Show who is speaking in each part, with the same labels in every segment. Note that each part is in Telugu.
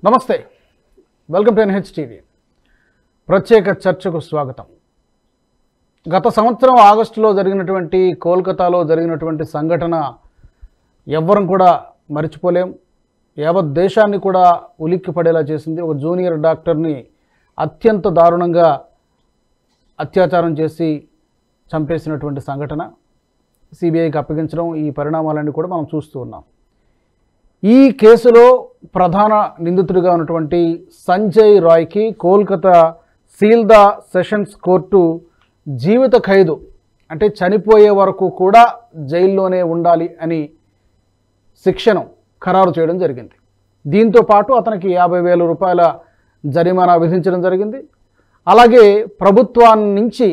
Speaker 1: నమస్తే, వెల్కమ్ టు NH టీవీ. ప్రత్యేక చర్చకు స్వాగతం. గత సంవత్సరం ఆగస్టులో జరిగినటువంటి కోల్కతాలో జరిగినటువంటి సంఘటన ఎవ్వరం కూడా మర్చిపోలేం. యావత్ దేశాన్ని కూడా ఉలిక్కి పడేలా చేసింది. ఒక జూనియర్ డాక్టర్ని అత్యంత దారుణంగా అత్యాచారం చేసి చంపేసినటువంటి సంఘటన, సిబిఐకి అప్పగించడం, ఈ పరిణామాలన్నీ కూడా మనం చూస్తూ ఉన్నాం. ఈ కేసులో ప్రధాన నిందితుడిగా ఉన్నటువంటి సంజయ్ రాయ్కి కోల్కతా సీల్దా సెషన్స్ కోర్టు జీవిత ఖైదు, అంటే చనిపోయే వరకు కూడా జైల్లోనే ఉండాలి అని శిక్షను ఖరారు చేయడం జరిగింది. దీంతో పాటు అతనికి 50,000 రూపాయల జరిమానా విధించడం జరిగింది. అలాగే ప్రభుత్వాన్ని నుంచి,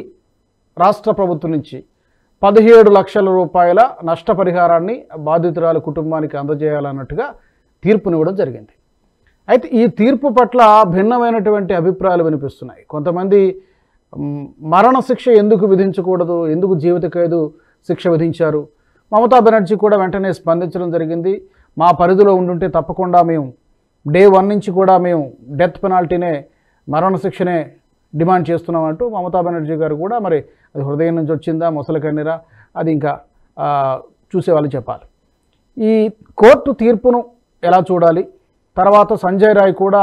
Speaker 1: రాష్ట్ర ప్రభుత్వం నుంచి 17 లక్షల రూపాయల నష్టపరిహారాన్ని బాధితురాలి కుటుంబానికి అందజేయాలన్నట్టుగా తీర్పునివ్వడం జరిగింది. అయితే ఈ తీర్పు పట్ల భిన్నమైనటువంటి అభిప్రాయాలు వినిపిస్తున్నాయి. కొంతమంది మరణశిక్ష ఎందుకు విధించకూడదు, ఎందుకు జీవిత ఖైదు శిక్ష విధించారు. మమతా బెనర్జీ కూడా వెంటనే స్పందించడం జరిగింది. మా పరిధిలో ఉండుంటే తప్పకుండా మేము డే 1 నుంచి కూడా మేము డెత్ పెనాల్టీనే, మరణశిక్షనే డిమాండ్ చేస్తున్నామంటూ మమతా బెనర్జీ గారు కూడా, మరి అది హృదయం నుంచి వచ్చిందా, మొసలి కన్నీరా, అది ఇంకా చూసేవాళ్ళు చెప్పాలి. ఈ కోర్టు తీర్పును ఎలా చూడాలి, తర్వాత సంజయ్ రాయ్ కూడా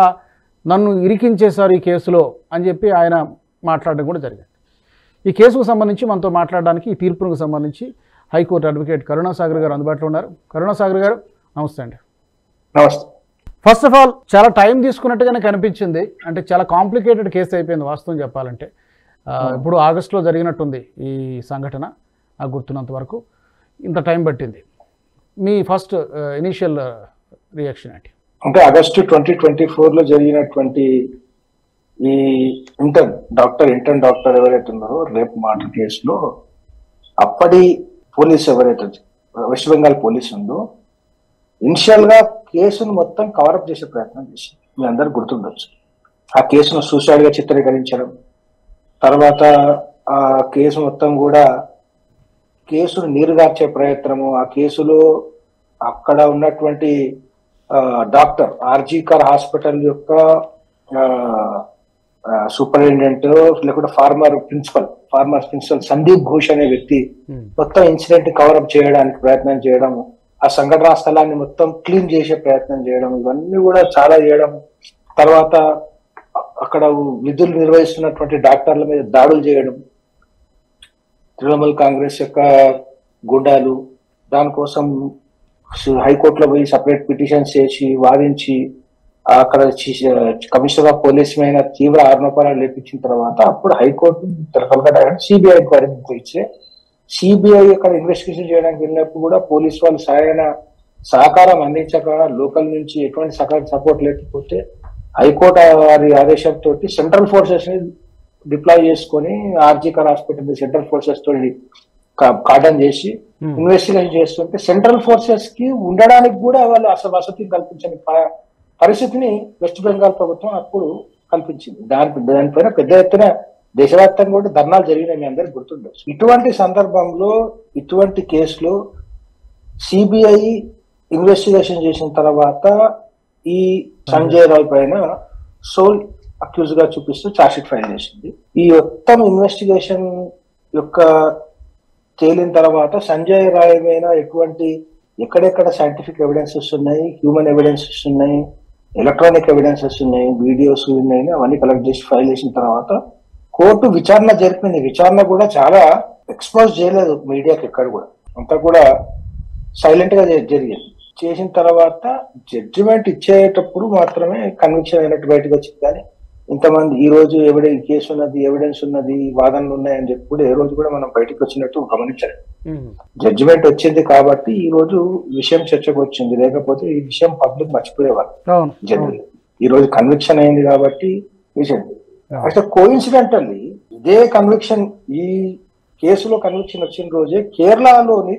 Speaker 1: నన్ను ఇరికించేశారు ఈ కేసులో అని చెప్పి ఆయన మాట్లాడడం కూడా జరిగింది. ఈ కేసుకు సంబంధించి మనతో మాట్లాడడానికి, ఈ తీర్పుకు సంబంధించి హైకోర్టు అడ్వకేట్ కరుణాసాగర్ గారు అందుబాటులో ఉన్నారు. కరుణాసాగర్ గారు నమస్తే అండి.
Speaker 2: నమస్తే.
Speaker 1: ఫస్ట్ ఆఫ్ ఆల్ చాలా టైం తీసుకున్నట్టుగానే కనిపించింది. అంటే చాలా కాంప్లికేటెడ్ కేసు అయిపోయింది వాస్తవం చెప్పాలంటే. ఇప్పుడు ఆగస్టులో జరిగినట్టుంది ఈ సంఘటన, నాకు గుర్తున్నంత వరకు ఇంత టైం పట్టింది. మీ ఫస్ట్ ఇనీషియల్ రియాక్షన్ ఏంటి?
Speaker 2: అంటే ఆగస్టు 2024లో జరిగినటువంటి ఈ ఇంటర్న్ డాక్టర్ ఎవరైతే ఉన్నారో రేప్ మర్డర్ కేసులో అప్పటి పోలీస్ ఎవరైతే వెస్ట్ బెంగాల్ పోలీస్ ఉందో ఇనిషియల్ గా కేసును మొత్తం కవరప్ చేసే ప్రయత్నం చేసి, మీ అందరు గుర్తుండొచ్చు, ఆ కేసును సూసైడ్ గా చిత్రీకరించడం, తర్వాత ఆ కేసు మొత్తం కూడా కేసును నీరుగార్చే ప్రయత్నము, ఆ కేసులో అక్కడ ఉన్నటువంటి డాక్టర్ ఆర్జీకర్ హాస్పిటల్ యొక్క సూపరింటెండెంట్ లేకుంటే ఫార్మర్ ప్రిన్సిపల్ సందీప్ ఘోష్ అనే వ్యక్తి మొత్తం ఇన్సిడెంట్ కవరప్ చేయడానికి ప్రయత్నం చేయడం, ఆ సంఘటనా స్థలాన్ని మొత్తం క్లీన్ చేసే ప్రయత్నం చేయడం, ఇవన్నీ కూడా చాలా చేయడం, తర్వాత అక్కడ విధులు నిర్వహిస్తున్నటువంటి డాక్టర్ల మీద దాడులు చేయడం, తృణమూల్ కాంగ్రెస్ యొక్క గుండాలు దానికోసం హైకోర్టులో పోయి సపరేట్ పిటిషన్స్ చేసి వాదించి అక్కడ కమిషనర్ ఆఫ్ పోలీస్ మీద తీవ్ర ఆరోపణలు లేపించిన తర్వాత అప్పుడు హైకోర్టు కలకత్తా సిబిఐ ఎంక్వైరీ ఇచ్చే, సిబిఐ అక్కడ ఇన్వెస్టిగేషన్ చేయడానికి వెళ్ళినప్పుడు కూడా పోలీస్ వాళ్ళు సరైన సహకారం అందించక, లోకల్ నుంచి ఎటువంటి సపోర్ట్ లేకపోతే హైకోర్టు వారి ఆదేశంతో సెంట్రల్ ఫోర్సెస్ ని డిప్లాయ్ చేసుకొని ఆర్జీకర్ హాస్పిటల్ సెంట్రల్ ఫోర్సెస్ తో కాటన్ చేసి ఇన్వెస్టిగేషన్ చేస్తుంటే సెంట్రల్ ఫోర్సెస్ కి ఉండడానికి కూడా వాళ్ళు అసలు వసతి కల్పించని పరిస్థితిని వెస్ట్ బెంగాల్ ప్రభుత్వం అప్పుడు కల్పించింది. దానిపైన పెద్ద ఎత్తున దేశవ్యాప్తంగా కూడా ధర్నాలు జరిగినాయి, మీ అందరికి గుర్తుండొచ్చు. ఇటువంటి సందర్భంలో ఇటువంటి కేసులో సిబిఐ ఇన్వెస్టిగేషన్ చేసిన తర్వాత ఈ సంజయ్ రాయ్ పైన సోల్ అక్యూజ్ గా చూపిస్తూ ఛార్జ్షీట్ ఫైల్ చేసింది. ఈ మొత్తం ఇన్వెస్టిగేషన్ యొక్క తేలిన తర్వాత సంజయ్ రాయ్ మీద ఎక్కడెక్కడ సైంటిఫిక్ ఎవిడెన్సెస్ ఉన్నాయి, హ్యూమన్ ఎవిడెన్సెస్ ఉన్నాయి, ఎలక్ట్రానిక్ ఎవిడెన్సెస్ ఉన్నాయి, వీడియోస్ ఉన్నాయి, అవన్నీ కలెక్ట్ చేసి ఫైల్ చేసిన తర్వాత కోర్టు విచారణ జరిపింది. విచారణ కూడా చాలా ఎక్స్పోజ్ చేయలేదు మీడియాకి, ఎక్కడ కూడా అంతా కూడా సైలెంట్ గా జరిగింది. చేసిన తర్వాత జడ్జిమెంట్ ఇచ్చేటప్పుడు మాత్రమే కన్విక్షన్ అయినట్టు బయటకు వచ్చింది. కానీ ఇంతమంది ఈ రోజు కేసు ఉన్నది, ఎవిడెన్స్ ఉన్నది, వాదనలు ఉన్నాయని చెప్పి కూడా ఏ రోజు కూడా మనం బయటకు వచ్చినట్టు గమనించలేదు. జడ్జిమెంట్ వచ్చింది కాబట్టి ఈ రోజు విషయం చర్చకు వచ్చింది, లేకపోతే ఈ విషయం పబ్లిక్ మర్చిపోయేవాళ్ళు. జనరల్ ఈ రోజు కన్విక్షన్ అయింది కాబట్టి విషయం. అయితే కోఇన్సిడెంటల్లీ ఇదే కన్విక్షన్, ఈ కేసులో కన్విక్షన్ వచ్చిన రోజే కేరళలోని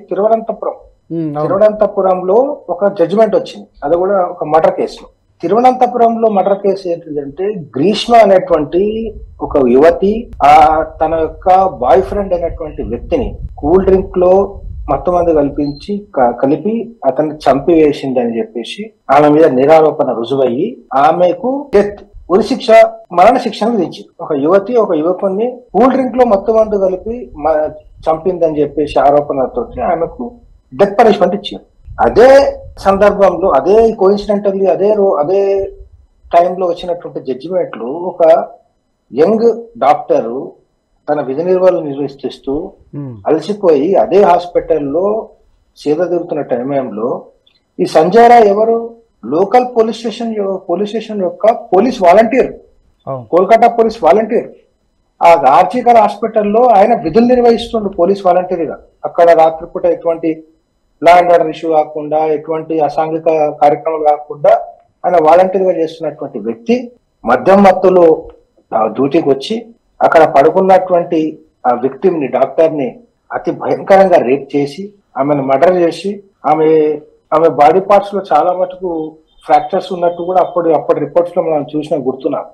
Speaker 2: తిరువనంతపురంలో ఒక జడ్జిమెంట్ వచ్చింది. అది కూడా ఒక మర్డర్ కేసులో. తిరువనంతపురంలో మర్డర్ కేసు ఏంటంటే గ్రీష్మ అనేటువంటి ఒక యువతి తన యొక్క బాయ్ ఫ్రెండ్ అనేటువంటి వ్యక్తిని కూల్ డ్రింక్ లో మొత్తం మంది కలిపి అతన్ని చంపివేసిందని చెప్పేసి ఆమె మీద నిరారోపణ రుజువయ్యి ఆమెకు డెత్ ఉరిశిక్ష మరణ శిక్షను విధించింది. ఒక యువతి ఒక యువకుని కూల్ డ్రింక్ లో మొత్తం మంది కలిపి చంపిందని చెప్పేసి ఆరోపణలతో ఆమెకు డెత్ పనిష్మెంట్ ఇచ్చింది. అదే సందర్భంలో అదే కోఇన్సిడెంటల్లీ అదే టైంలో వచ్చినటువంటి జడ్జిమెంట్లు ఒక యంగ్ డాక్టరు తన విధి నిర్వహణ నిర్వహిస్తూ అలసిపోయి అదే హాస్పిటల్లో సేద తీరుతున్న టైంలో ఈ సంజయ్ రాయ్ ఎవరు లోకల్ పోలీస్ స్టేషన్ యొక్క police volunteer, Kolkata police volunteer. ఆ ఆర్జికర్ హాస్పిటల్లో ఆయన విధులు నిర్వహిస్తుండు పోలీస్ వాలంటీర్గా. అక్కడ రాత్రిపూట ఎటువంటి లా అండ్ ఆర్డర్ ఇష్యూ కాకుండా ఎటువంటి అసాంఘిక కార్యక్రమాలు కాకుండా ఆయన వాలంటీర్ గా చేస్తున్నటువంటి వ్యక్తి మద్యం మత్తులో డ్యూటీకి వచ్చి అక్కడ పడుకున్నటువంటి ఆ విక్టిమ్ ని డాక్టర్ ని అతి భయంకరంగా రేప్ చేసి ఆమెను మర్డర్ చేసి ఆమె బాడీ పార్ట్స్ లో చాలా మటుకు ఫ్రాక్చర్స్ ఉన్నట్టు కూడా అప్పటి రిపోర్ట్స్ లో మనం చూసిన గుర్తున్నాం.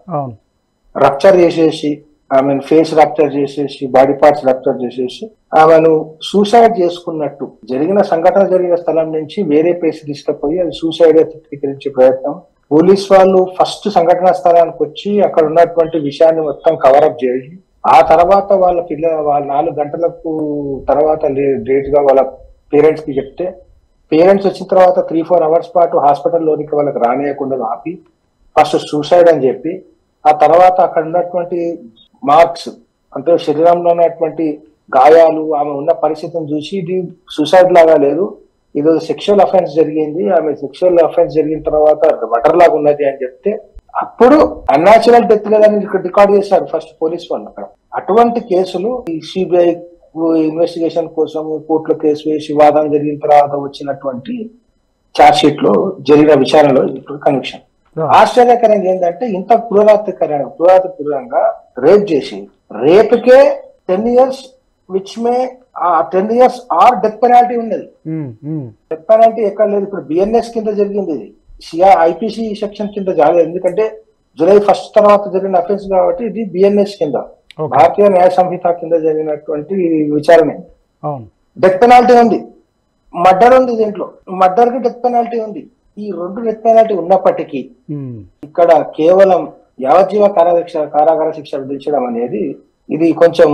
Speaker 2: రప్చర్ చేసేసి ఆమెను ఫేస్ రప్చర్ చేసేసి బాడీ పార్ట్స్ రప్చర్ చేసేసి ఆమెను సూసైడ్ చేసుకున్నట్టు సంఘటన జరిగిన స్థలం నుంచి వేరే ప్లేస్ తీసుకుపోయి అది సూసైడ్ చిత్రీకరించే ప్రయత్నం. పోలీస్ వాళ్ళు ఫస్ట్ సంఘటనా స్థలానికి వచ్చి అక్కడ ఉన్నటువంటి విషయాన్ని మొత్తం కవరప్ చేసి ఆ తర్వాత వాళ్ళ 4 గంటలకు తర్వాత లేట్ గా వాళ్ళ పేరెంట్స్ కి చెప్తే పేరెంట్స్ వచ్చిన తర్వాత 3-4 అవర్స్ పాటు హాస్పిటల్లోనికి వాళ్ళకి రానియకుండా ఆపి ఫస్ట్ సూసైడ్ అని చెప్పి ఆ తర్వాత అక్కడ ఉన్నటువంటి మార్క్స్ అంటే శరీరంలో ఉన్నటువంటి గాయాలు ఆమె ఉన్న పరిస్థితిని చూసి ఇది సూసైడ్ లాగా లేదు, ఇది సెక్షువల్ అఫెన్స్ జరిగింది, ఆమె సెక్షువల్ అఫెన్స్ జరిగిన తర్వాత మర్డర్ లాగా ఉన్నది అని చెప్తే అప్పుడు అన్యాచురల్ డెత్ లేదని రికార్డ్ చేశారు ఫస్ట్ పోలీస్ వాళ్ళు. అక్కడ అటువంటి కేసులు ఈ సిబిఐ ఇన్వెస్టిగేషన్ కోసం కోర్టులో కేసు వేసి వాదన జరిగిన తర్వాత వచ్చినటువంటి ఛార్జ్ షీట్ లో జరిగిన విచారణలో ఇప్పుడు కన్విక్షన్. ఆశ్చర్యకరంగా ఏంటంటే ఇంత క్రూరంగా రేప్ చేసి రేపుకే 10 years which may 10 years are death penalty ఉన్నది. డెత్ పెనాల్టీ ఎక్కడ లేదు. ఇప్పుడు బిఎన్ఎస్ కింద జరిగింది, ఇది ఐపీసీ సెక్షన్ కింద జాలేదు. ఎందుకంటే జూలై 1 తర్వాత జరిగిన అఫెన్స్ కాబట్టి ఇది బిఎన్ఎస్ కింద భారతీయ న్యాయ సంహిత కింద జరిగినటువంటి విచారణ. డెత్ పెనాల్టీ ఉంది, మర్డర్ ఉంది, దీంట్లో మర్డర్ కి డెత్ పెనాల్టీ ఉంది. ఈ 2 డెత్ పెనాల్టీ ఉన్నప్పటికీ ఇక్కడ కేవలం యావజ్జీవ కారాగార శిక్ష విధించడం అనేది ఇది కొంచెం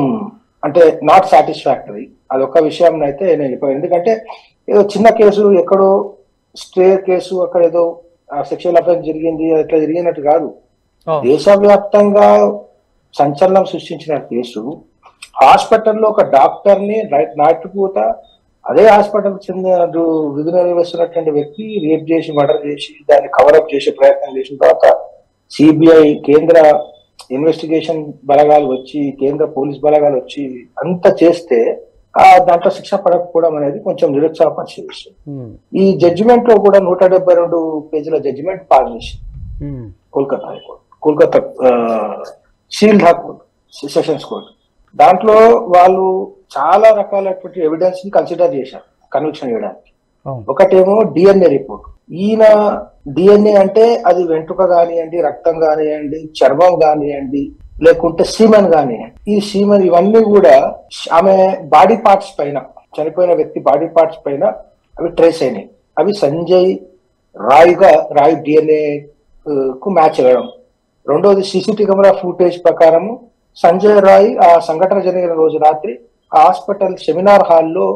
Speaker 2: అంటే నాట్ సాటిస్ఫాక్టరీ. అదొక విషయం అయితే నేను చెప్పాను. ఎందుకంటే ఏదో చిన్న కేసు ఎక్కడో స్టే కేసు అక్కడ ఏదో సెక్షువల్ అఫెన్స్ జరిగింది అట్లా జరిగినట్టు కాదు. దేశవ్యాప్తంగా సంచలనం సృష్టించిన కేసు. హాస్పిటల్లో ఒక డాక్టర్ ని నాటుపూత అదే హాస్పిటల్ చెందిన విధులు నిర్వహిస్తున్నటువంటి వ్యక్తి రేప్ చేసి మర్డర్ చేసి దాన్ని కవరప్ చేసే ప్రయత్నం చేసిన తర్వాత సిబిఐ కేంద్ర ఇన్వెస్టిగేషన్ బలగాలు వచ్చి కేంద్ర పోలీస్ బలగాలు వచ్చి అంతా చేస్తే దాంట్లో శిక్ష పడకపోవడం అనేది కొంచెం నిరుత్సాహపరిచే విషయం. ఈ జడ్జిమెంట్ లో కూడా 172 పేజీల జడ్జిమెంట్ పాస్ చేసి Kolkata high court, Kolkata shield court, sessions court. దాంట్లో వాళ్ళు చాలా రకాలైనటువంటి ఎవిడెన్స్ ని కన్సిడర్ చేశారు కన్విక్షన్ చేయడానికి. ఒకటేమో డిఎన్ఏ రిపోర్ట్. ఈయన డిఎన్ఏ అంటే అది వెంట్రుక కానివ్వండి, రక్తం కానివ్వండి, చర్మం కానివ్వండి, లేకుంటే సీమెన్ కానివ్వండి. ఈ సీమెన్ ఇవన్నీ కూడా ఆమె బాడీ పార్ట్స్ పైన, చనిపోయిన వ్యక్తి బాడీ పార్ట్స్ పైన అవి ట్రేస్ అయినాయి. అవి సంజయ్ రాయ్ డిఎన్ఏ కు మ్యాచ్ అవ్వడం. రెండోది సీసీటీవీ కెమెరా ఫుటేజ్ ప్రకారము సంజయ్ రాయ్ ఆ సంఘటన జరిగిన రోజు రాత్రి ఆ హాస్పిటల్ సెమినార్ హాల్లో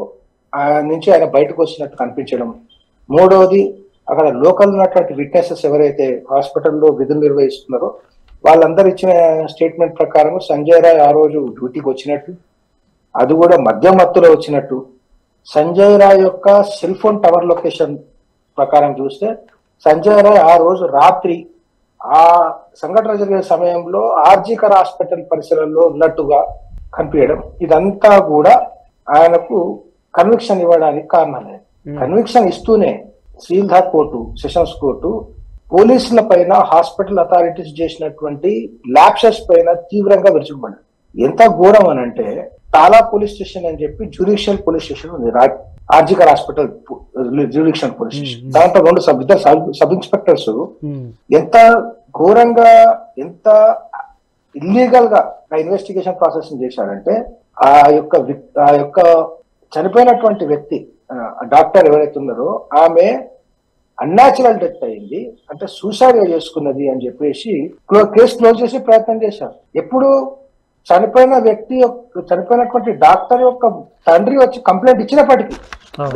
Speaker 2: నుంచి ఆయన బయటకు వచ్చినట్టు కనిపించడం. మూడవది అక్కడ లోకల్ ఉన్నటువంటి విట్నెసెస్ ఎవరైతే హాస్పిటల్లో విధులు నిర్వహిస్తున్నారో వాళ్ళందరూ ఇచ్చిన స్టేట్మెంట్ ప్రకారం సంజయ్ రాయ్ ఆ రోజు డ్యూటీకి వచ్చినట్టు, అది కూడా మద్యం మత్తులో వచ్చినట్టు. సంజయ్ రాయ్ యొక్క సెల్ ఫోన్ టవర్ లొకేషన్ ప్రకారం చూస్తే సంజయ్ రాయ్ ఆ రోజు రాత్రి ఆ సంఘటన జరిగే సమయంలో ఆర్జికర్ హాస్పిటల్ పరిసరాల్లో ఉన్నట్టుగా కనిపించడం. ఇదంతా కూడా ఆయనకు కన్విక్షన్ ఇవ్వడానికి కారణమే. కన్విక్షన్ ఇస్తూనే సీల్దా కోర్టు, సెషన్స్ కోర్టు పోలీసుల పైన హాస్పిటల్ అథారిటీస్ చేసినటువంటి ల్యాప్సెస్ పైన తీవ్రంగా విరుచుకుపడ్డారు. ఎంత ఘోరం అని అంటే తాలా పోలీస్ స్టేషన్ అని చెప్పి జ్యుడిషియల్ పోలీస్ స్టేషన్ ఉంది, RG Kar hospital judicial police station. దాంట్లో 2 సబ్ ఇన్స్పెక్టర్స్ ఎంత ఘోరంగా ఎంత ఇల్లీగల్ గా ఆ ఇన్వెస్టిగేషన్ ప్రాసెస్ చేశారంటే ఆ యొక్క చనిపోయినటువంటి వ్యక్తి డాక్టర్ ఎవరైతే ఉన్నారో ఆమె అన్యాచురల్ డెత్ అయింది, అంటే సూసైడ్ చేసుకున్నది అని చెప్పేసి కేసు క్లోజ్ చేసే ప్రయత్నం చేశారు. ఎప్పుడు చనిపోయినటువంటి డాక్టర్ యొక్క తండ్రి వచ్చి కంప్లైంట్ ఇచ్చినప్పటికీ,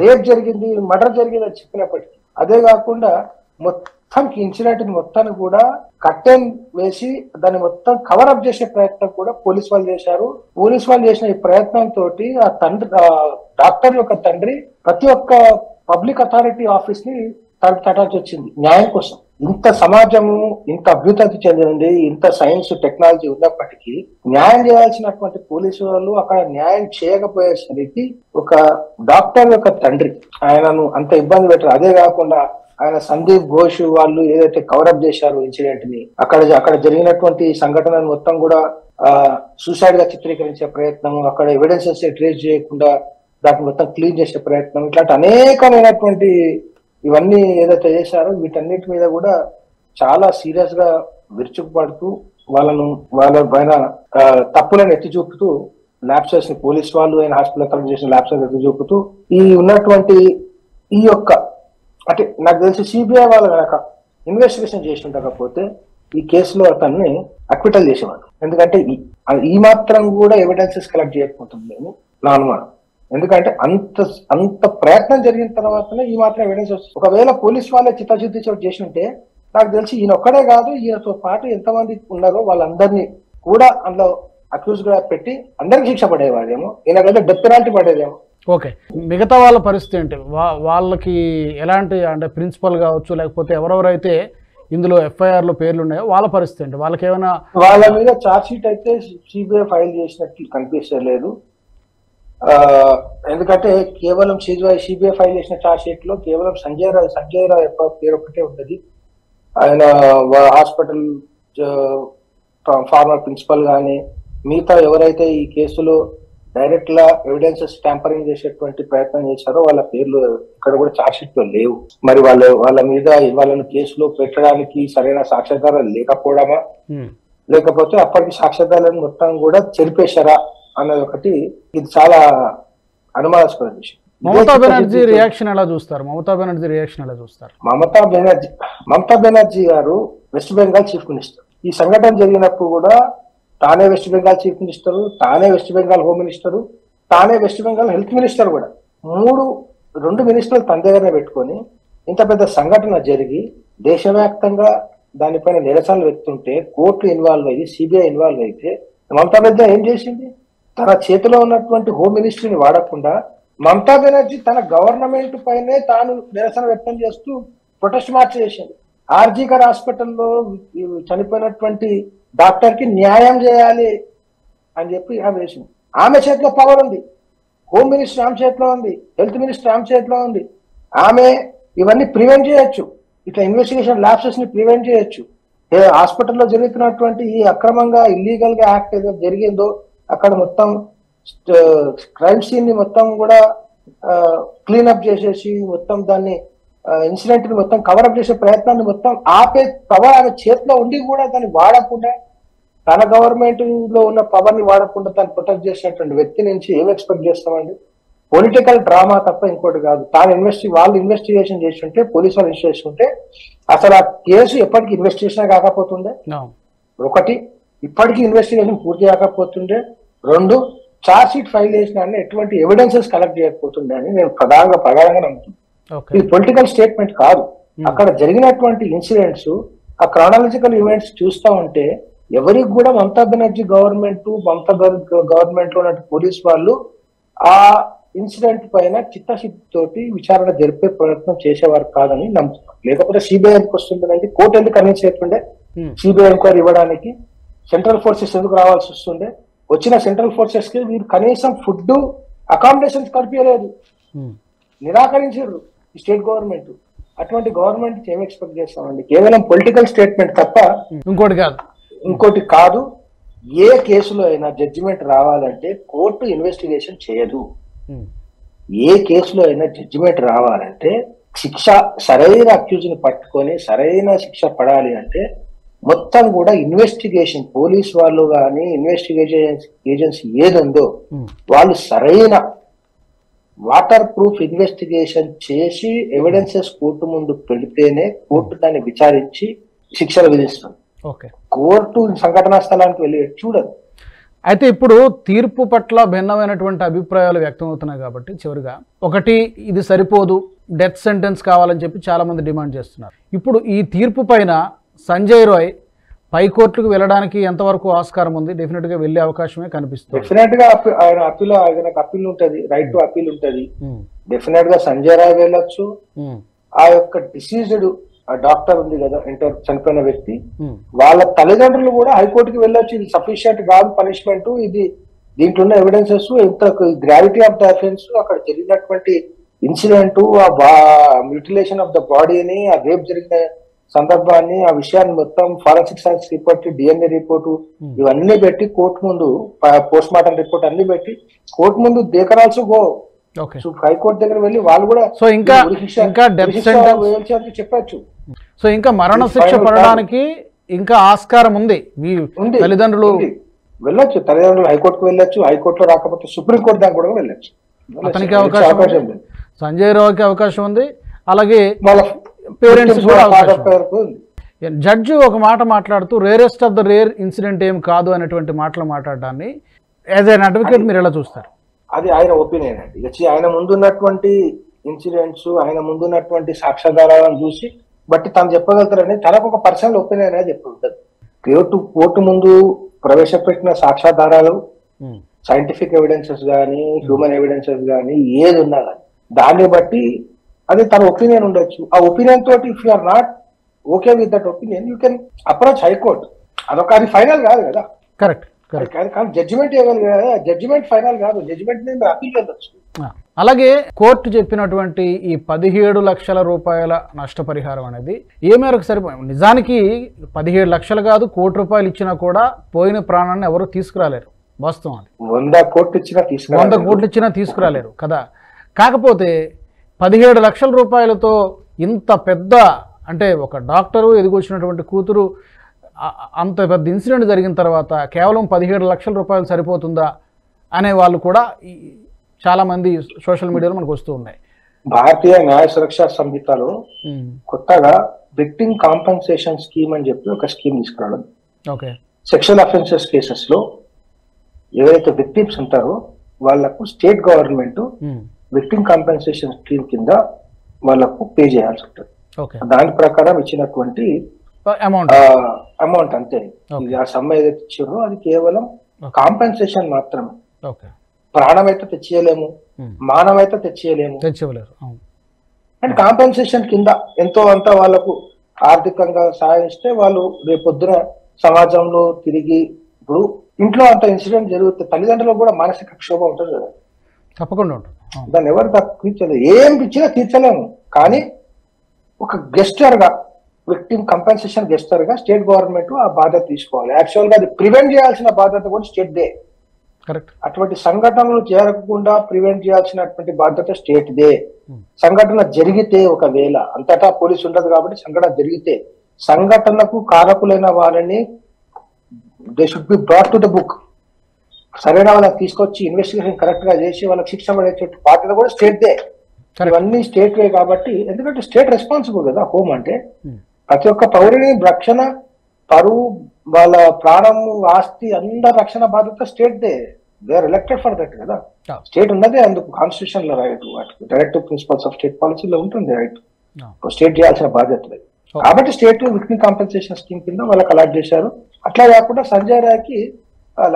Speaker 2: రేప్ జరిగింది, మర్డర్ జరిగింది అని చెప్పినప్పటికీ, అదే కాకుండా మొత్తం ఇన్సిడెంట్ మొత్తాన్ని కూడా కట్టెన్ వేసి దాన్ని మొత్తం కవర్ అప్ చేసే ప్రయత్నం కూడా పోలీస్ వాళ్ళు చేశారు. పోలీస్ వాళ్ళు చేసిన ఈ ప్రయత్నంతో ఆ తండ్రి, డాక్టర్ యొక్క తండ్రి ప్రతి ఒక్క పబ్లిక్ అథారిటీ ఆఫీస్ ని తటాల్సి వచ్చింది న్యాయం కోసం. ఇంత సమాజము ఇంత అభ్యున్నతి చెందింది, ఇంత సైన్స్ టెక్నాలజీ ఉన్నప్పటికీ న్యాయం చేయాల్సినటువంటి పోలీసు వాళ్ళు అక్కడ న్యాయం చేయకపోయేసరికి ఒక డాక్టర్ యొక్క తండ్రి ఆయనను అంత ఇబ్బంది పెట్టారు. అదే కాకుండా ఆయన సందీప్ ఘోష్ వాళ్ళు ఏదైతే కవరప్ చేశారో ఇన్సిడెంట్ ని, అక్కడ జరిగినటువంటి సంఘటనను మొత్తం కూడా సూసైడ్ గా చిత్రీకరించే ప్రయత్నం, అక్కడ ఎవిడెన్సెస్ ట్రేస్ చేయకుండా దాన్ని మొత్తం క్లీన్ చేసే ప్రయత్నం, ఇట్లాంటి అనేకమైనటువంటి ఇవన్నీ ఏదైతే చేశారో వీటన్నిటి మీద కూడా చాలా సీరియస్ గా విరుచుకుపడుతూ వాళ్ళ పైన తప్పులను ఎత్తి చూపుతూ ల్యాబ్సెస్ ని పోలీస్ వాళ్ళు ఆయన హాస్పిటల్ కలెక్ట్ చేసిన ల్యాబ్సెస్ ఎత్తి చూపుతూ ఈ ఉన్నటువంటి ఈ యొక్క, అంటే నాకు తెలిసి సిబిఐ వాళ్ళు కనుక ఇన్వెస్టిగేషన్ చేసి ఉండకపోతే ఈ కేసులో అతన్ని అక్విటల్ చేసేవాడు. ఎందుకంటే ఈ మాత్రం కూడా ఎవిడెన్సెస్ కలెక్ట్ చేయకపోతుంది నా అనుమానం. ఎందుకంటే అంత ప్రయత్నం జరిగిన తర్వాతనే ఈ మాత్రం ఎవిడెన్స్ వస్తుంది. ఒకవేళ పోలీస్ వాళ్ళే చిత్తశుద్ధి చోటు చేసి ఉంటే నాకు తెలిసి ఈయన ఒక్కడే కాదు, ఈయనతో పాటు ఎంతమంది ఉన్నారో వాళ్ళందరినీ కూడా అందులో అక్యూజ్ గా పెట్టి అందరికి శిక్ష పడేవాడేమో, ఈయనకైతే డెత్ పెనాల్టీ పడేదేమో.
Speaker 1: ఓకే, మిగతా వాళ్ళ పరిస్థితి ఏంటి? వాళ్ళకి ఎలాంటి, అంటే ప్రిన్సిపల్ కావచ్చు లేకపోతే ఎవరెవరైతే ఇందులో ఎఫ్ఐఆర్లో పేర్లు ఉన్నాయో వాళ్ళ పరిస్థితి ఏంటి? వాళ్ళకి ఏమైనా
Speaker 2: వాళ్ళ మీద ఛార్జ్ షీట్ అయితే సిబిఐ ఫైల్ చేసినట్టు కనిపించలేదు. ఎందుకంటే కేవలం సిబిఐ ఫైల్ చేసిన ఛార్జ్ షీట్ లో కేవలం సంజయ్ రావు పేరు ఒక్కటే ఉంటుంది. ఆయన హాస్పిటల్ ఫార్మర్ ప్రిన్సిపల్ గానీ మిగతా ఎవరైతే ఈ కేసులో డైరెక్ట్ గా ఎవిడెన్సెస్ ట్యాంపరింగ్ చేసేటువంటి ప్రయత్నం చేశారో వాళ్ళ పేర్లు ఇక్కడ కూడా ఛార్జ్ షీట్ లో లేవు. మరి వాళ్ళ మీద వాళ్ళని కేసులో పెట్టడానికి సరైన సాక్ష్యాధారాలు లేకపోవడమా, లేకపోతే అప్పటికి సాక్ష్యాధారాలను మొత్తం కూడా చెరిపేశారా అన్నది ఒకటి. ఇది చాలా అనుమానాస్పద విషయం.
Speaker 1: మమతా బెనర్జీ రియాక్షన్ ఎలా చూస్తారు?
Speaker 2: మమతా బెనర్జీ గారు వెస్ట్ బెంగాల్ చీఫ్ మినిస్టర్. ఈ సంఘటన జరిగినప్పుడు కూడా తానే వెస్ట్ బెంగాల్ చీఫ్ మినిస్టర్, తానే వెస్ట్ బెంగాల్ హోమ్ మినిస్టర్, తానే వెస్ట్ బెంగాల్ హెల్త్ మినిస్టర్ కూడా. రెండు మినిస్టర్లు తన దగ్గరనే పెట్టుకొని ఇంత పెద్ద సంఘటన జరిగి దేశవ్యాప్తంగా దానిపైన నిరసనలు వ్యక్తుంటే కోర్టు ఇన్వాల్వ్ అయ్యి సిబిఐ ఇన్వాల్వ్ అయితే మమతా బెనర్జీ ఏం చేసింది? తన చేతిలో ఉన్నటువంటి హోమ్ మినిస్ట్రీని వాడకుండా మమతా బెనర్జీ తన గవర్నమెంట్ పైనే తాను నిరసన వ్యక్తం చేస్తూ ప్రొటెస్ట్ మార్చ్ చేసింది. ఆర్జీకర్ హాస్పిటల్లో చనిపోయినటువంటి డాక్టర్ కి న్యాయం చేయాలి అని చెప్పి ఆమె వేసింది. ఆమె చేతిలో పవర్ ఉంది, హోమ్ మినిస్టర్ ఆమె చేతిలో ఉంది, హెల్త్ మినిస్టర్ ఆమె చేతిలో ఉంది. ఆమె ఇవన్నీ ప్రివెంట్ చేయొచ్చు, ఇట్లా ఇన్వెస్టిగేషన్ ల్యాబ్సెస్ ని ప్రివెంట్ చేయొచ్చు. హాస్పిటల్లో జరుగుతున్నటువంటి ఈ అక్రమంగా ఇల్లీగల్ గా యాక్ట్ ఏదో జరిగిందో అక్కడ మొత్తం క్రైమ్ సీన్ ని మొత్తం కూడా క్లీన్అప్ చేసేసి మొత్తం దాన్ని ఇన్సిడెంట్ ని మొత్తం కవరప్ చేసే ప్రయత్నాన్ని మొత్తం ఆపే పవర్ ఆమె చేతిలో ఉండి కూడా దాన్ని వాడకుండా, తన గవర్నమెంట్ లో ఉన్న పవర్ ని వాడకుండా దాన్ని ప్రొటెక్ట్ చేసినటువంటి వ్యక్తి నుంచి ఏం ఎక్స్పెక్ట్ చేస్తామండి? పొలిటికల్ డ్రామా తప్ప ఇంకోటి కాదు. వాళ్ళు ఇన్వెస్టిగేషన్ చేస్తుంటే, పోలీసు వాళ్ళు ఇన్వెస్టిగేషన్ ఉంటే అసలు ఆ కేసు ఎప్పటికీ ఇన్వెస్టిగేషన్ కాకపోతుండే. ఒకటి, ఇప్పటికీ ఇన్వెస్టిగేషన్ పూర్తి కాకపోతుండే. రెండు, ఛార్జ్ షీట్ ఫైల్ చేసిన ఎటువంటి ఎవిడెన్సెస్ కలెక్ట్ చేయకపోతుండే అని నేను ప్రధానంగా నమ్ముతున్నాను. ఇది పొలిటికల్ స్టేట్మెంట్ కాదు. అక్కడ జరిగినటువంటి ఇన్సిడెంట్స్, ఆ క్రానాలజికల్ ఈవెంట్స్ చూస్తా ఉంటే ఎవరికి కూడా మమతా బెనర్జీ గవర్నమెంట్ లో ఉన్న పోలీస్ వాళ్ళు ఆ ఇన్సిడెంట్ పైన చిత్తశుద్ధితోటి విచారణ జరిపే ప్రయత్నం చేసేవారు కాదని నమ్ముతున్నాం. లేకపోతే సిబిఐ ఎందుకు వస్తుందండి? కోర్టు ఎందుకు కన్విన్స్ అవుతుండే సిబిఐ ఎంక్వైరీ ఇవ్వడానికి? సెంట్రల్ ఫోర్సెస్ ఎందుకు రావాల్సి వస్తుండే? వచ్చిన సెంట్రల్ ఫోర్సెస్ కి వీరు కనీసం ఫుడ్, అకామిడేషన్స్ కల్పించలేదు, నిరాకరించారు ఈ స్టేట్ గవర్నమెంట్. అటువంటి గవర్నమెంట్ ఏం ఎక్స్పెక్ట్ చేస్తామండి? కేవలం పొలిటికల్ స్టేట్మెంట్ తప్ప ఇంకోటి కాదు. ఏ కేసులో అయినా జడ్జిమెంట్ రావాలంటే కోర్టు ఇన్వెస్టిగేషన్ చేయదు. ఏ కేసులో అయినా జడ్జిమెంట్ రావాలంటే శిక్ష, సరైన అక్యూజ్ ని పట్టుకొని సరైన శిక్ష పడాలి అంటే మొత్తం కూడా ఇన్వెస్టిగేషన్, పోలీస్ వాళ్ళు కానీ ఇన్వెస్టిగేషన్ ఏజెన్సీ ఏదుందో వాళ్ళు సరైన వాటర్ ప్రూఫ్ ఇన్వెస్టిగేషన్ చేసి ఎవిడెన్సెస్ కోర్టు ముందు పెడితేనే కోర్టు దాన్ని విచారించి శిక్షలు విధిస్తుంది.
Speaker 1: ఓకే.
Speaker 2: కోర్టు సంఘటనా స్థలానికి వెళ్ళి చూడదు.
Speaker 1: అయితే ఇప్పుడు తీర్పు పట్ల భిన్నమైనటువంటి అభిప్రాయాలు వ్యక్తమవుతున్నాయి కాబట్టి చివరిగా ఒకటి, ఇది సరిపోదు, డెత్ సెంటెన్స్ కావాలని చెప్పి చాలామంది డిమాండ్ చేస్తున్నారు. ఇప్పుడు ఈ తీర్పు పైన సంజయ్ రాయ్ పైకోర్టుకు వెళ్ళడానికి ఎంతవరకు ఆస్కారం ఉంది? డెఫినెట్గా వెళ్ళే అవకాశమే కనిపిస్తుంది.
Speaker 2: డెఫినెట్ గా ఆయన అప్పీల్ ఉంటుంది, రైట్ టు అప్పీల్ ఉంటుంది. డెఫినెట్ గా సంజయ్ రాయ్ వెళ్ళొచ్చు. ఆ యొక్క డిసీజ్డ్ డాక్టర్ ఉంది కదా, చనిపోయిన వ్యక్తి, వాళ్ళ తల్లిదండ్రులు కూడా హైకోర్టుకి వెళ్ళొచ్చు. ఇది సఫిషియంట్ కాదు పనిష్మెంట్, ఇది దీంట్లో ఉన్న ఎవిడెన్సెస్, ఎంత గ్రావిటీ ఆఫ్ ద అఫెన్స్, అక్కడ జరిగినటువంటి ఇన్సిడెంట్, ఆ మ్యూటిలేషన్ ఆఫ్ ద బాడీని, ఆ రేప్ జరిగిన సందర్భాన్ని, ఆ విషయాన్ని మొత్తం forensic science report, DNA report, ఇవన్నీ పెట్టి కోర్టు ముందు, పోస్ట్ మార్టం రిపోర్ట్ అన్ని పెట్టి కోర్టు ముందు they can also go high court దగ్గర వెళ్ళి వాళ్ళు కూడా
Speaker 1: సో ఇంకా డెత్ సెంటెన్స్
Speaker 2: చెప్పచ్చు.
Speaker 1: సో ఇంకా మరణ శిక్ష పడడానికి ఇంకా ఆస్కారం ఉంది. మీ తల్లిదండ్రులు
Speaker 2: వెళ్ళొచ్చు, తల్లిదండ్రులు హైకోర్టుకు వెళ్ళొచ్చు, హైకోర్టులో రాకపోతే సుప్రీంకోర్టు దాకా కూడా వెళ్ళొచ్చు.
Speaker 1: అతనికి అవకాశం ఉంది, సంజయ్ రావుకి అవకాశం ఉంది, అలాగే వాళ్ళ పేరెంట్స్ కూడా అవకాశం ఉంది. జడ్జి ఒక మాట మాట్లాడుతూ rarest of the rare incident ఏం కాదు అనేటువంటి మాటలు మాట్లాడడాన్ని యాజ్ అన్ అడ్వకేట్ మీరు ఎలా చూస్తారు?
Speaker 2: అది ఆయన ఒపీనియన్ అండి. ఆయన ముందున్నటువంటి ఇన్సిడెంట్స్, ఆయన ముందున్నటువంటి సాక్ష్యాధారాలను చూసి బట్టి తను చెప్పగలుగుతారని తనకు ఒక పర్సనల్ ఒపీనియన్ అనేది చెప్పుకుంటుంది. కోర్టు ముందు ప్రవేశపెట్టిన సాక్ష్యాధారాలు, సైంటిఫిక్ ఎవిడెన్సెస్ కానీ, హ్యూమన్ ఎవిడెన్సెస్ కానీ, ఏది ఉన్నా కానీ దాన్ని బట్టి అది తన ఒపీనియన్ ఉండొచ్చు. ఆ ఒపీనియన్ తోటి if you are not okay with that opinion you can approach high court. అది ఫైనల్ కాదు కదా.
Speaker 1: కరెక్ట్.
Speaker 2: కానీ జడ్జిమెంట్ ఇవ్వాలి కదా, జడ్జిమెంట్ ఫైనల్ కాదు, జడ్జిమెంట్ మీద అప్పీల్ వెళ్ళొచ్చు.
Speaker 1: అలాగే కోర్టు చెప్పినటువంటి ఈ 17 లక్షల రూపాయల నష్టపరిహారం అనేది ఏ మేరకు సరిపోయింది? నిజానికి 17 లక్షలు కాదు, కోటి రూపాయలు ఇచ్చినా కూడా పోయిన ప్రాణాన్ని ఎవరు తీసుకురాలేరు. వాస్తవం అది.
Speaker 2: 100 కోట్లు
Speaker 1: ఇచ్చినా తీసుకురాలేరు కదా. కాకపోతే 17 లక్షల రూపాయలతో ఇంత పెద్ద, అంటే ఒక డాక్టరు ఎదిగొచ్చినటువంటి కూతురు, అంత పెద్ద ఇన్సిడెంట్ జరిగిన తర్వాత కేవలం 17 లక్షల రూపాయలు సరిపోతుందా అనే వాళ్ళు కూడా చాలామంది సోషల్ మీడియాలో మనకు వస్తూ ఉన్నాయి.
Speaker 2: భారతీయ న్యాయ సురక్షా సంహితలో కొత్తగా విక్టిమ్ కాంపెన్సేషన్ స్కీమ్ అని చెప్పి ఒక స్కీమ్ తీసుకురావడం.
Speaker 1: ఓకే.
Speaker 2: సెక్షువల్ అఫెన్సెస్ కేసెస్ లో ఎవరైతే విక్టిమ్స్ ఉంటారో వాళ్లకు state government victim compensation scheme కింద వాళ్లకు పే చేయాల్సి ఉంటుంది. దాని ప్రకారం ఇచ్చినటువంటి అమౌంట్ అంతే. ఆ సమ్మ ఏదైతే ఇచ్చారో అది కేవలం కాంపెన్సేషన్ మాత్రమే. ప్రాణం అయితే తెచ్చేయలేము, మానం అయితే తెచ్చేయలేము. అండ్ కాంపెన్సేషన్ కింద ఎంతో అంత వాళ్ళకు ఆర్థికంగా సాయిస్తే వాళ్ళు రేపొద్దున సమాజంలో తిరిగి, ఇప్పుడు ఇంట్లో అంత ఇన్సిడెంట్ జరిగితే తల్లిదండ్రులకు కూడా మానసిక క్షోభ ఉంటుంది కదా.
Speaker 1: తప్పకుండా ఉంటుంది.
Speaker 2: దాన్ని ఎవరు తీర్చలేదు, ఏం ఇచ్చినా తీర్చలేము. కానీ ఒక గెస్టర్ గా, విక్టిమ్ కంపెన్సేషన్ గెస్టర్ గా స్టేట్ గవర్నమెంట్ ఆ బాధ్యత తీసుకోవాలి. యాక్చువల్ గా అది ప్రివెంట్ చేయాల్సిన బాధ్యత కూడా స్టేట్ దే.
Speaker 1: కరెక్ట్.
Speaker 2: అటువంటి సంఘటనలు జరగకుండా ప్రివెంట్ చేయాల్సినటువంటి బాధ్యత స్టేట్ దే. సంఘటన జరిగితే, ఒకవేళ అంతటా పోలీసు ఉండదు కాబట్టి సంఘటన జరిగితే సంఘటనకు కారకులైన వారిని they should be brought to the book. సరైన వాళ్ళకి తీసుకొచ్చి ఇన్వెస్టిగేషన్ కరెక్ట్ గా చేసి వాళ్ళకి శిక్ష పడే బాధ్యత కూడా స్టేట్ దే. ఇవన్నీ స్టేట్ వే కాబట్టి, ఎందుకంటే స్టేట్ రెస్పాన్సిబుల్ కదా హోమ్ అంటే. ప్రతి ఒక్క పౌరుని రక్షణ, పరువు, వాళ్ళ ప్రాణము, ఆస్తి, అందరి రక్షణ బాధ్యత స్టేట్ దే. They are elected for that కదా. స్టేట్ ఉన్నదే అందుకు కాన్స్టిట్యూషన్ లో right, directive principles of state పాలసీలో ఉంటుంది రైట్. స్టేట్ చేయాల్సిన బాధ్యత కాబట్టి స్టేట్ విక్టిమ్ కాంపెన్సేషన్ స్కీమ్ కింద వాళ్ళకి అలాట్ చేశారు. అట్లా కాకుండా సంజయ్ రాయ్కి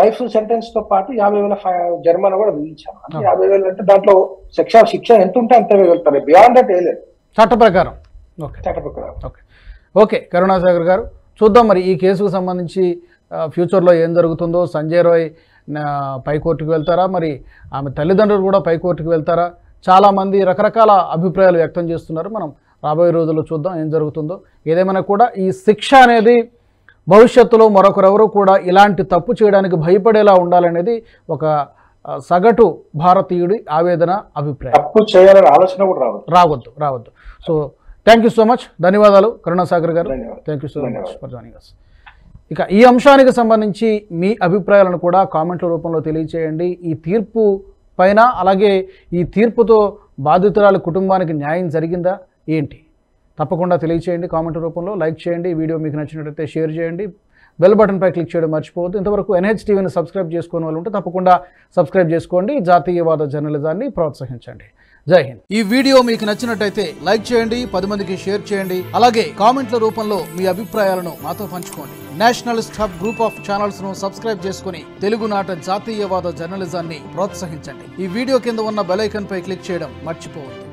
Speaker 2: లైఫ్ సెంటెన్స్ తో పాటు 50,000 జరిమానా కూడా విధించారు. అంటే 50,000 అంటే దాంట్లో శిక్ష ఎంత ఉంటే అంత వెళ్తారు, బియాండ్ దట్ వేయలేదు
Speaker 1: చట్ట ప్రకారం. ఓకే కరుణాసాగర్ గారు, చూద్దాం మరి ఈ కేసుకు సంబంధించి ఫ్యూచర్లో ఏం జరుగుతుందో. సంజయ్ రాయ్ పైకోర్టుకు వెళ్తారా, మరి ఆమె తల్లిదండ్రులు కూడా పైకోర్టుకు వెళ్తారా? చాలామంది రకరకాల అభిప్రాయాలు వ్యక్తం చేస్తున్నారు. మనం రాబోయే రోజుల్లో చూద్దాం ఏం జరుగుతుందో. ఏదేమైనా కూడా ఈ శిక్ష అనేది భవిష్యత్తులో మరొకరెవరూ కూడా ఇలాంటి తప్పు చేయడానికి భయపడేలా ఉండాలనేది ఒక సగటు భారతీయుడి ఆవేదన, అభిప్రాయం.
Speaker 2: తప్పు చేయాలని ఆలోచన కూడా
Speaker 1: రావద్దు. So thank you so much. ధన్యవాదాలు కరుణాసాగర్ గారు. Thank you so much for joining us. ఇక ఈ అంశానికి సంబంధించి మీ అభిప్రాయాలను కూడా కామెంట్ల రూపంలో తెలియచేయండి. ఈ తీర్పు పైన, అలాగే ఈ తీర్పుతో బాధితురాలి కుటుంబానికి న్యాయం జరిగిందా ఏంటి? తప్పకుండా తెలియచేయండి కామెంట్ రూపంలో. లైక్ చేయండి, ఈ వీడియో మీకు నచ్చినట్లయితే షేర్ చేయండి, బెల్ బటన్పై క్లిక్ చేయడం మర్చిపోవద్దు. ఇంతవరకు NH టీవీని సబ్స్క్రైబ్ చేసుకునే వాళ్ళు ఉంటే తప్పకుండా సబ్స్క్రైబ్ చేసుకోండి. జాతీయవాద జర్నలిజాన్ని ప్రోత్సహించండి. జై హింద్. ఈ వీడియో మీకు నచ్చినట్టయితే లైక్ చేయండి, 10 మందికి షేర్ చేయండి, అలాగే కామెంట్ల రూపంలో మీ అభిప్రాయాలను మాతో పంచుకోండి. Nationalist hub group of channels ను సబ్స్క్రైబ్ చేసుకుని తెలుగునాట జాతీయవాద జర్నలిజాన్ని ప్రోత్సహించండి. ఈ వీడియో కింద ఉన్న బెల్ ఐకాన్ పై క్లిక్ చేయడం మర్చిపోవద్దు.